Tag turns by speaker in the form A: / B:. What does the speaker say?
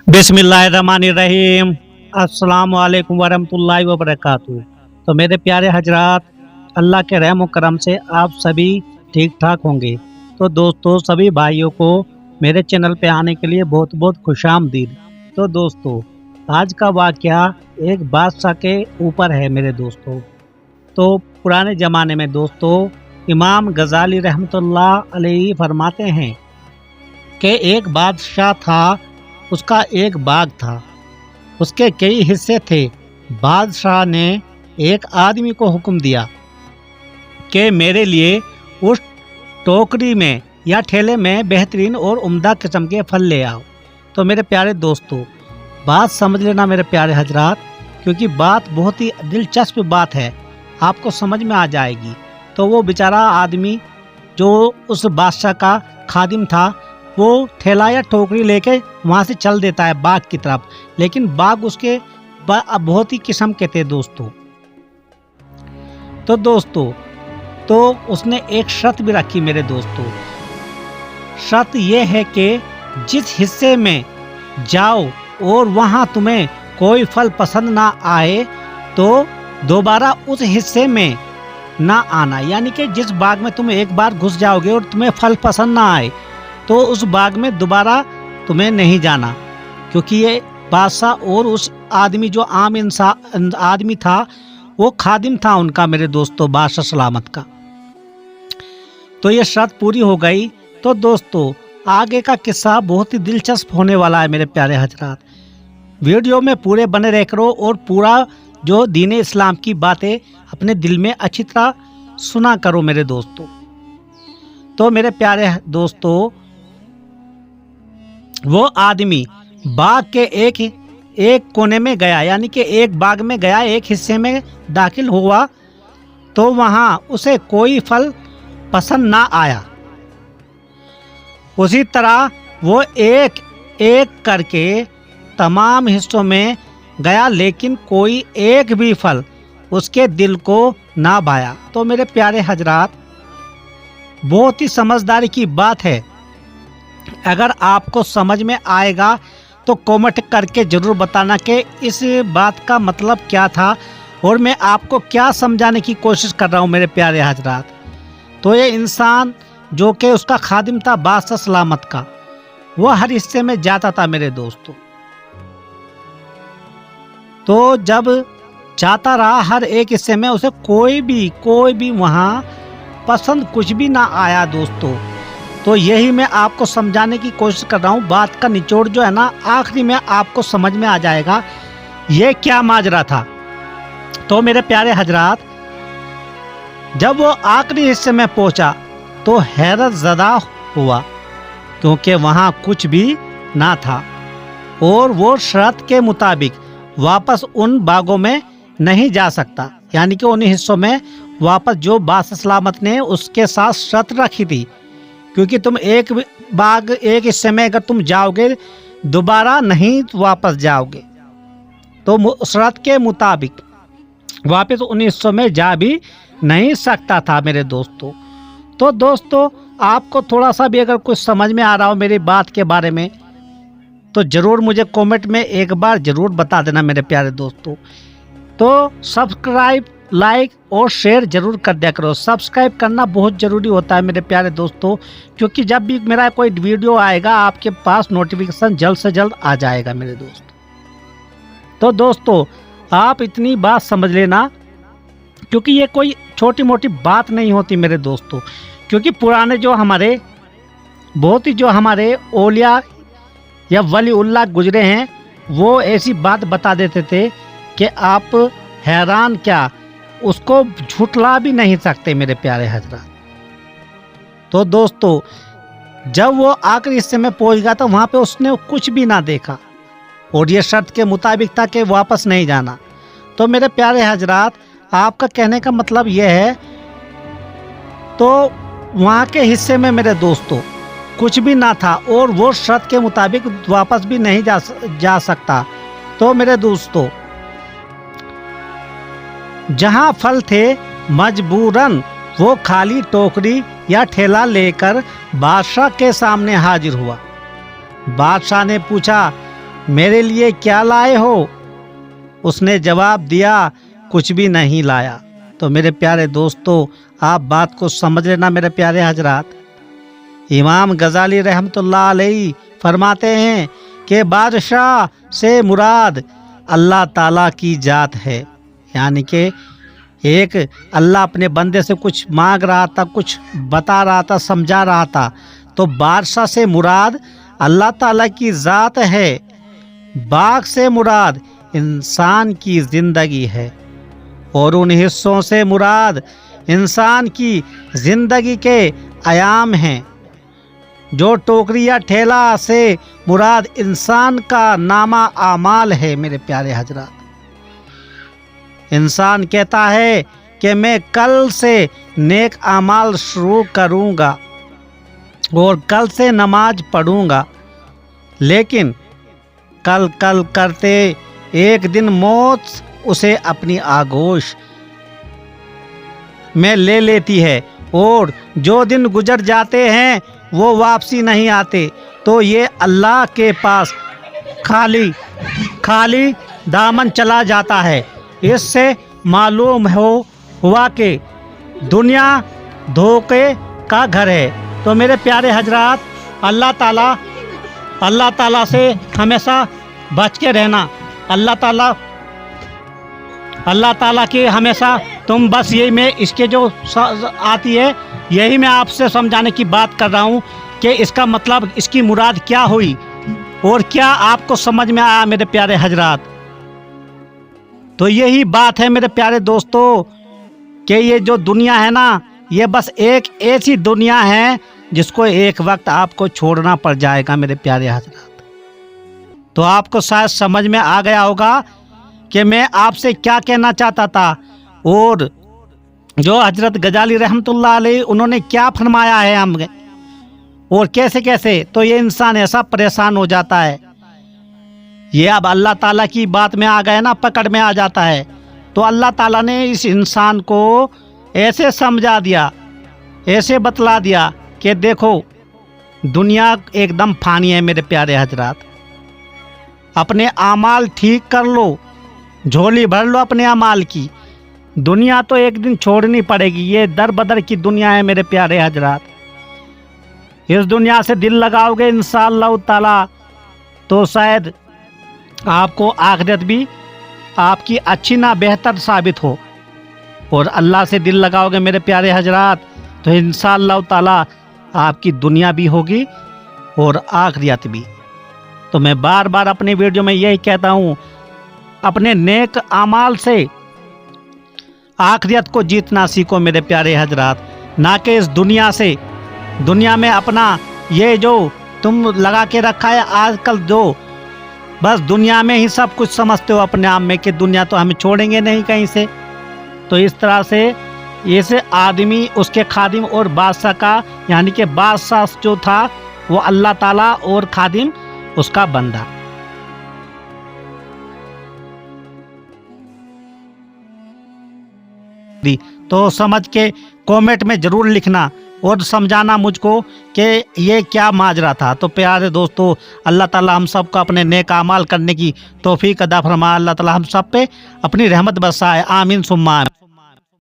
A: बिस्मिल्लाहिर्रहमानिर्रहीम। अस्सलाम वालेकुम वरहमतुल्लाहि वबरकातुहू। तो मेरे प्यारे हजरात, अल्लाह के रहम और करम से आप सभी ठीक ठाक होंगे। तो दोस्तों, सभी भाइयों को मेरे चैनल पे आने के लिए बहुत बहुत खुशामदीद। तो दोस्तों, आज का वाकया एक बादशाह के ऊपर है मेरे दोस्तों। तो पुराने ज़माने में दोस्तों, इमाम गजाली रहमतुल्लाह अलैहि फरमाते हैं कि एक बादशाह था, उसका एक बाग था, उसके कई हिस्से थे। बादशाह ने एक आदमी को हुक्म दिया कि मेरे लिए उस टोकरी में या ठेले में बेहतरीन और उम्दा किस्म के फल ले आओ। तो मेरे प्यारे दोस्तों, बात समझ लेना मेरे प्यारे हजरात, क्योंकि बात बहुत ही दिलचस्प बात है, आपको समझ में आ जाएगी। तो वो बेचारा आदमी जो उस बादशाह का खादिम था, वो ठेला या टोकरी लेके वहाँ से चल देता है बाग की तरफ, लेकिन बाग उसके बहुत ही किस्म के थे दोस्तों। तो दोस्तों, तो उसने एक शर्त भी रखी मेरे दोस्तों। शर्त ये है कि जिस हिस्से में जाओ और वहाँ तुम्हें कोई फल पसंद ना आए तो दोबारा उस हिस्से में ना आना। यानी कि जिस बाग में तुम एक बार घुस जाओगे और तुम्हें फल पसंद ना आए तो उस बाग में दोबारा तुम्हें नहीं जाना, क्योंकि ये बादशाह और उस आदमी जो आम इंसान आदमी था, वो खादिम था उनका मेरे दोस्तों, बादशाह सलामत का। तो ये शर्त पूरी हो गई। तो दोस्तों, आगे का किस्सा बहुत ही दिलचस्प होने वाला है मेरे प्यारे हजरात। वीडियो में पूरे बने रह करो और पूरा जो दीन इस्लाम की बातें अपने दिल में अच्छी तरह सुना करो मेरे दोस्तों। तो मेरे प्यारे दोस्तों, वो आदमी बाग के एक कोने में गया, यानी कि एक बाग में गया, एक हिस्से में दाखिल हुआ, तो वहाँ उसे कोई फल पसंद ना आया। उसी तरह वो एक एक करके तमाम हिस्सों में गया, लेकिन कोई एक भी फल उसके दिल को ना भाया। तो मेरे प्यारे हजरात, बहुत ही समझदारी की बात है। अगर आपको समझ में आएगा तो कमेंट करके ज़रूर बताना कि इस बात का मतलब क्या था और मैं आपको क्या समझाने की कोशिश कर रहा हूँ मेरे प्यारे हजरात। तो ये इंसान जो कि उसका खादिम था बादशाह सलामत का, वो हर हिस्से में जाता था मेरे दोस्तों। तो जब जाता रहा हर एक हिस्से में, उसे कोई भी वहाँ पसंद कुछ भी ना आया दोस्तों। तो यही मैं आपको समझाने की कोशिश कर रहा हूँ। बात का निचोड़ जो है ना, आखिरी में आपको समझ में आ जाएगा ये क्या माजरा था। तो मेरे प्यारे हजरात, जब वो आखिरी हिस्से में पहुंचा तो हैरत ज़दा हुआ, क्योंकि वहाँ कुछ भी ना था और वो शर्त के मुताबिक वापस उन बागों में नहीं जा सकता। यानी कि उन हिस्सों में वापस जो बादशाह सलामत ने उसके साथ शर्त रखी थी, क्योंकि तुम एक बाग एक हिस्से में अगर तुम जाओगे दोबारा नहीं वापस जाओगे, तो शर्त के मुताबिक वापस उन हिस्सों में जा भी नहीं सकता था मेरे दोस्तों। तो दोस्तों, आपको थोड़ा सा भी अगर कुछ समझ में आ रहा हो मेरी बात के बारे में, तो ज़रूर मुझे कमेंट में एक बार ज़रूर बता देना मेरे प्यारे दोस्तों। तो सब्सक्राइब, लाइक और शेयर जरूर कर दिया करो। सब्सक्राइब करना बहुत ज़रूरी होता है मेरे प्यारे दोस्तों, क्योंकि जब भी मेरा कोई वीडियो आएगा आपके पास नोटिफिकेशन जल्द से जल्द आ जाएगा मेरे दोस्त। तो दोस्तों, आप इतनी बात समझ लेना, क्योंकि ये कोई छोटी मोटी बात नहीं होती मेरे दोस्तों। क्योंकि पुराने जो हमारे बहुत ही जो हमारे औलिया या वलीउल्लाह गुजरे हैं, वो ऐसी बात बता देते थे कि आप हैरान क्या, उसको झुठला भी नहीं सकते मेरे प्यारे हजरात। तो दोस्तों, जब वो आखिरी हिस्से में पहुंच गया तो वहाँ पे उसने कुछ भी ना देखा और ये शर्त के मुताबिक था कि वापस नहीं जाना। तो मेरे प्यारे हजरात, आपका कहने का मतलब यह है, तो वहाँ के हिस्से में मेरे दोस्तों कुछ भी ना था और वो शर्त के मुताबिक वापस भी नहीं जा सकता। तो मेरे दोस्तों, जहाँ फल थे मजबूरन वो खाली टोकरी या ठेला लेकर बादशाह के सामने हाजिर हुआ। बादशाह ने पूछा, मेरे लिए क्या लाए हो? उसने जवाब दिया, कुछ भी नहीं लाया। तो मेरे प्यारे दोस्तों, आप बात को समझ लेना मेरे प्यारे हजरात। इमाम गजाली रहमतुल्लाह अलैहि फरमाते हैं कि बादशाह से मुराद अल्लाह ताला की जात है, यानी कि एक अल्लाह अपने बंदे से कुछ मांग रहा था, कुछ बता रहा था, समझा रहा था, तो बादशाह से मुराद अल्लाह ताला की ज़ात है। बाग से मुराद इंसान की ज़िंदगी है और उन हिस्सों से मुराद इंसान की ज़िंदगी के आयाम हैं। जो टोकरी या ठेला से मुराद इंसान का नामा आमाल है। मेरे प्यारे हजरात, इंसान कहता है कि मैं कल से नेक आमाल शुरू करूँगा और कल से नमाज पढ़ूँगा, लेकिन कल कल करते एक दिन मौत उसे अपनी आगोश में ले लेती है और जो दिन गुजर जाते हैं वो वापसी नहीं आते। तो ये अल्लाह के पास खाली दामन चला जाता है। इससे मालूम हुआ कि दुनिया धोखे का घर है। तो मेरे प्यारे हजरात, अल्लाह ताला से हमेशा बच के रहना। अल्लाह ताला की हमेशा तुम बस यही मैं इसके जो आती है यही मैं आपसे समझाने की बात कर रहा हूँ कि इसका मतलब, इसकी मुराद क्या हुई और क्या आपको समझ में आया मेरे प्यारे हजरात। तो यही बात है मेरे प्यारे दोस्तों कि ये जो दुनिया है ना, ये बस एक ऐसी दुनिया है जिसको एक वक्त आपको छोड़ना पड़ जाएगा मेरे प्यारे हजरात। तो आपको शायद समझ में आ गया होगा कि मैं आपसे क्या कहना चाहता था और जो हजरत गजाली रहमतुल्लाह अलैहि उन्होंने क्या फरमाया है हमें और कैसे कैसे। तो ये इंसान ऐसा परेशान हो जाता है, ये अब अल्लाह ताला की बात में आ गए ना, पकड़ में आ जाता है। तो अल्लाह ताला ने इस इंसान को ऐसे समझा दिया, ऐसे बतला दिया कि देखो दुनिया एकदम फानी है मेरे प्यारे हजरात। अपने आमाल ठीक कर लो, झोली भर लो अपने अमाल की। दुनिया तो एक दिन छोड़नी पड़ेगी, ये दर बदर की दुनिया है मेरे प्यारे हजरात। इस दुनिया से दिल लगाओगे इंशाअल्लाह ताला तो शायद आपको आखिरत भी आपकी अच्छी ना बेहतर साबित हो। और अल्लाह से दिल लगाओगे मेरे प्यारे हजरात तो इंशाअल्लाह ताला आपकी दुनिया भी होगी और आखिरत भी। तो मैं बार बार अपने वीडियो में यही कहता हूँ, अपने नेक आमाल से आखिरत को जीतना सीखो मेरे प्यारे हजरात, ना कि इस दुनिया से। दुनिया में अपना ये जो तुम लगा के रखा है आजकल, जो बस दुनिया में ही सब कुछ समझते हो अपने आप में कि दुनिया तो हमें छोड़ेंगे नहीं कहीं से। तो इस तरह से ऐसे आदमी उसके खादिम और बादशाह का, यानी कि बादशाह जो था वो अल्लाह ताला और खादिम उसका बंदा। तो समझ के कमेंट में ज़रूर लिखना और समझाना मुझको कि ये क्या माजरा था। तो प्यारे दोस्तों, अल्लाह ताला हम सबको अपने नेक अमाल करने की तौफीक अता फरमाए। अल्लाह ताला हम सब पे अपनी रहमत बरसाए। आमीन सुम्मा आमीन।